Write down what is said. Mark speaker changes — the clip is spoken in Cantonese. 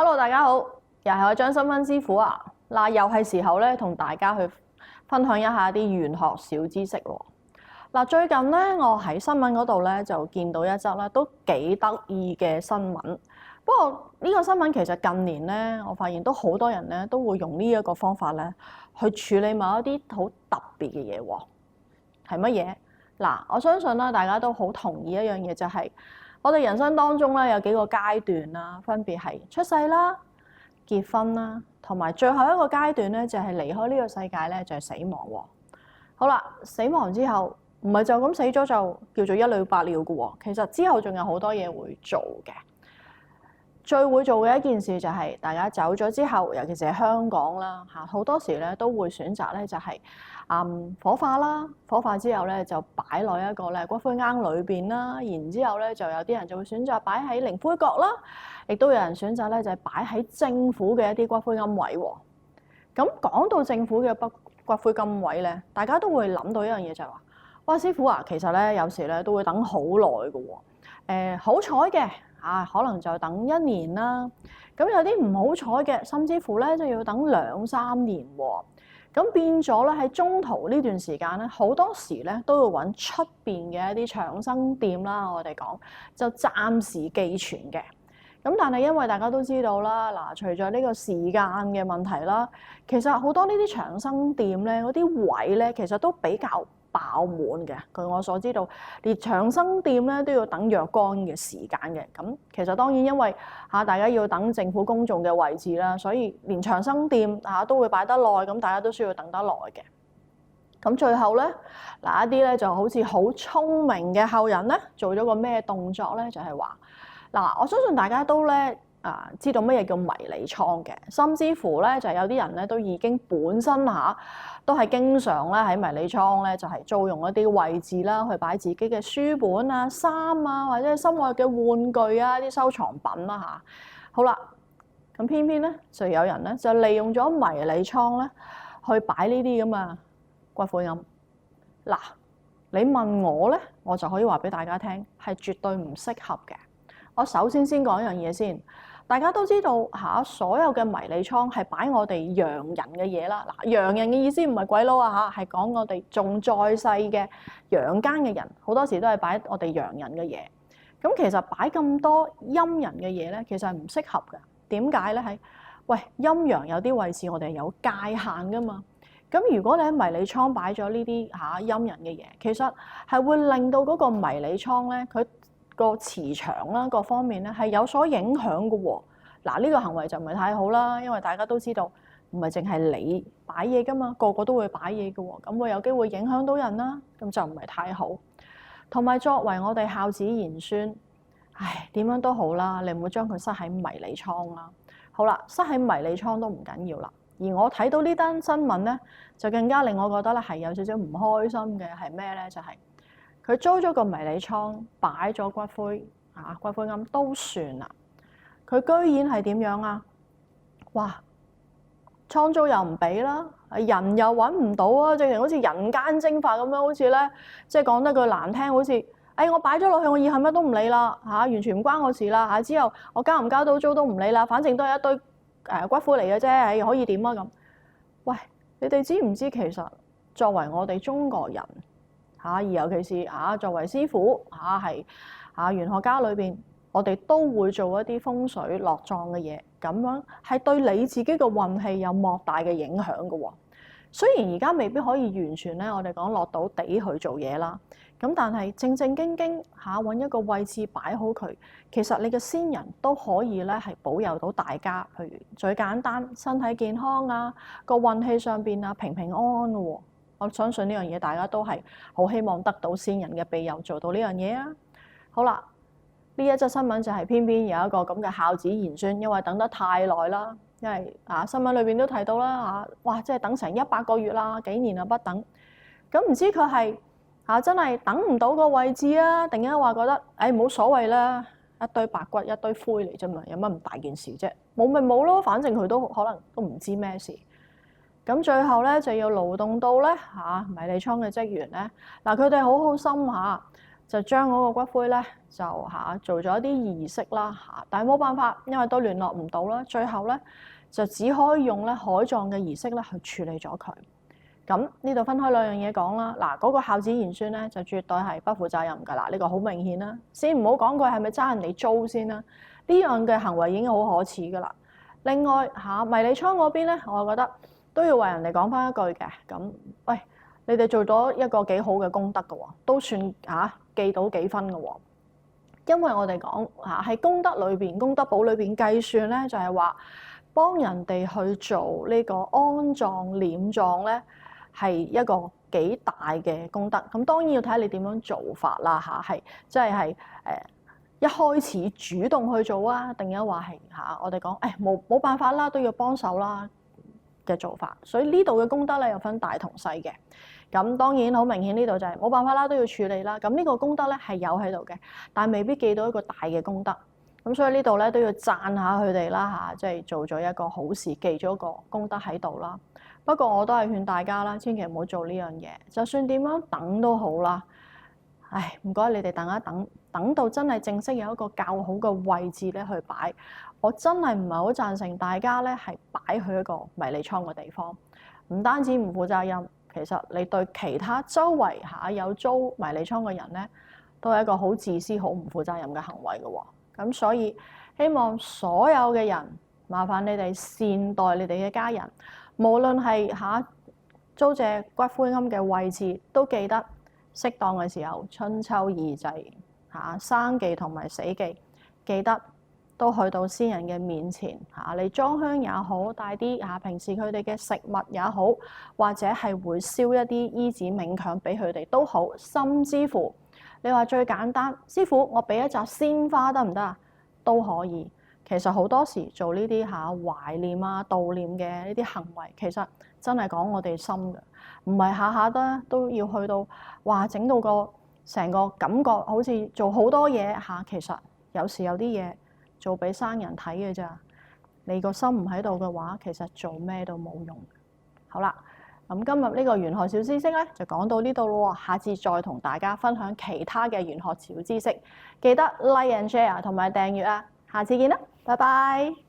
Speaker 1: Hello，大家好，又係我張新芬師傅啊！嗱，又係時候咧，同大家去分享一下啲玄學小知識咯。嗱，最近咧，我喺新聞嗰度咧就見到一則咧都幾得意嘅新聞。不過呢個新聞其實近年咧，我發現都好多人咧都會用呢一個方法咧去處理某一啲好特別嘅嘢喎。係乜嘢？嗱，我相信啦，大家都好同意一樣嘢，就係我哋人生當中咧有幾個階段啦，分別係出世啦、結婚啦，同埋最後一個階段咧就係離開呢個世界咧，就係死亡喎。好啦，死亡之後唔係就咁死咗就叫做一了百了嘅喎，其實之後仲有好多嘢會做嘅。最會做嘅一件事就係大家走咗之後，尤其是係香港啦嚇，好多時咧都會選擇咧就係火化啦，火化之後咧就擺落一個咧骨灰罌裏邊啦，然之後咧就有啲人就會選擇擺喺靈灰閣啦，亦都有人選擇咧就係擺喺政府嘅一啲骨灰龕位喎。咁講到政府嘅骨灰龕位咧，大家都會諗到一樣嘢就係話：哇，師傅啊，其實咧有時咧都會等好耐嘅喎。好彩嘅。可能就等1年啦。咁有啲唔好彩嘅，甚至乎咧就要等2、3年喎。咁變咗咧喺中途呢段時間咧，好多時咧都要揾出邊嘅一啲長生店啦，我哋講就暫時寄存嘅。咁但係因為大家都知道啦，嗱，除咗呢個時間嘅問題啦，其實好多呢啲長生店咧，嗰啲位咧其實都比較爆滿嘅。據我所知道，連長生店咧都要等若干嘅時間嘅。咁其實當然因為大家要等政府公眾嘅位置啦，所以連長生店都會擺得耐，咁大家都需要等得耐嘅。咁最後咧，嗱，一啲咧就好似好聰明嘅後人咧，做咗個咩動作咧？就係話嗱，我相信大家都咧知道乜嘢叫迷你倉嘅，甚至乎咧就有啲人咧都已經本身都係經常咧喺迷你倉咧就係租用一啲位置啦，去擺自己嘅書本啊、衫啊，或者係心愛嘅玩具啊、啲收藏品啦嚇。好啦，咁偏偏咧就有人咧就利用咗迷你倉咧去擺呢啲咁啊骨灰龕。嗱，你問我咧，我就可以話俾大家聽，係絕對唔適合嘅。我首先講一樣嘢先，大家都知道所有嘅迷你倉係擺我哋陽人嘅嘢啦。嗱，陽人嘅意思唔係鬼佬係講我哋仲在世嘅陽間嘅人，好多時都係擺我哋陽人嘅嘢。咁其實擺咁多陰人嘅嘢咧，其實係唔適合嘅。點解咧？係喂，陰陽有啲位置我哋係有界限噶嘛。咁如果你喺迷你倉擺咗呢啲陰人嘅嘢，其實係會令到嗰個迷你倉咧，佢個磁場啦，各方面咧係有所影響嘅喎。嗱，呢個行為就唔係太好啦，因為大家都知道唔係淨係你擺嘢噶嘛，個個都會擺嘢嘅喎，咁會有機會影響到人啦，咁就唔係太好。同埋作為我哋孝子賢孫，點樣都好啦，你唔好將佢塞喺迷你倉啦。好啦，塞喺迷你倉都唔緊要啦。而我睇到呢單新聞咧，就更加令我覺得咧係有少少唔開心嘅係咩咧？就係佢租咗個迷你倉，擺咗骨灰龕都算啦。佢居然係點樣啊？哇！倉租又唔俾啦，人又揾唔到啊！正如好似人間蒸發咁樣，好似咧，即係講得句難聽，好似我擺咗落去，我以後乜都唔理啦完全唔關我事啦之後我交唔交到租都唔理啦，反正都係一堆骨灰嚟嘅啫，可以點啊咁？喂，你哋知唔知其實作為我哋中國人而尤其是作為師傅係玄學家裏邊，我哋都會做一啲風水落葬嘅嘢，咁樣係對你自己嘅運氣有莫大嘅影響嘅喎。雖然而家未必可以完全咧，我哋講落到地去做嘢啦，咁但係正正經經揾一個位置擺好佢，其實你嘅先人都可以咧係保佑到大家，譬如最簡單身體健康個運氣上邊平平安安嘅喎。我相信呢樣嘢大家都係好希望得到先人嘅庇佑，做到呢樣嘢啊。好啦，呢一則新聞就係偏偏有一個咁嘅孝子賢孫，因為等得太耐啦，因為新聞裏邊都提到啦哇，即係等成100個月啦，幾年不等。咁唔知佢係真係等唔到個位置啊，定係話覺得冇所謂啦，一堆白骨一堆灰嚟啫嘛，有乜咁大件事啫？冇咪冇咯，反正佢都可能都唔知咩事。咁最後咧就要勞動到咧迷你倉嘅職員咧，佢哋好好心就將嗰個骨灰咧就做咗一啲儀式啦但係冇辦法，因為都聯絡唔到啦，最後咧就只可以用咧海葬嘅儀式咧去處理咗佢。咁呢度分開兩樣嘢講啦。嗱，嗰個孝子賢孫咧就絕對係不負責任㗎啦，呢個好明顯啦。先唔好講佢係咪爭人哋租先啦，呢樣嘅行為已經好可恥㗎啦。另外迷你倉嗰邊咧，我覺得都要為人哋講翻一句嘅。咁喂，你哋做咗一個幾好嘅功德㗎喎，都算記到幾分㗎喎。因為我哋講喺功德裏邊、功德簿裏邊計算咧，就係話幫人哋去做呢個安葬、殮葬咧，係一個幾大嘅功德。咁當然要睇你點樣做法啦係即係一開始主動去做啊，定係話係我哋講冇辦法啦，都要幫手啦嘅做法。所以呢度嘅功德咧有分大同細嘅。咁當然好明顯呢度就係冇辦法啦，都要處理啦。咁呢個功德咧係有喺度嘅，但係未必記到一個大嘅功德。咁所以呢度咧都要讚下佢哋啦即係做咗一個好事，記咗個功德喺度啦。不過我都係勸大家啦，千祈唔好做呢樣嘢。就算點樣等都好啦，唔該你哋等一等，等到真係正式有一個較好嘅位置咧去擺。我真係唔係好贊成大家咧係擺去一個迷你倉嘅地方，唔單止唔負責任。其實你對其他周圍有租迷你倉嘅人咧，都係一個好自私、好唔負責任嘅行為嘅喎。咁所以希望所有嘅人，麻煩你哋善待你哋嘅家人，無論係租借骨灰龕嘅位置，都記得適當嘅時候春秋二祭生忌同埋死忌，記得都去到先人嘅面前你裝香也好，帶啲平時佢哋嘅食物也好，或者係會燒一啲衣紙冥鏹俾佢哋都好，甚至乎你話最簡單，師傅我俾一紮鮮花得唔得啊？都可以。其實好多時做呢啲懷念悼念嘅呢啲行為，其實真係講我哋心嘅，唔係下下都要去到整到個成個感覺好似做好多嘢其實有時有啲嘢做俾生人睇嘅咋，你個心唔喺度嘅話，其實做咩都冇用。好啦，咁今日呢個玄學小知識咧就講到呢度咯，下次再同大家分享其他嘅玄學小知識，記得 like and share 同埋訂閱啊，下次見啦，拜拜。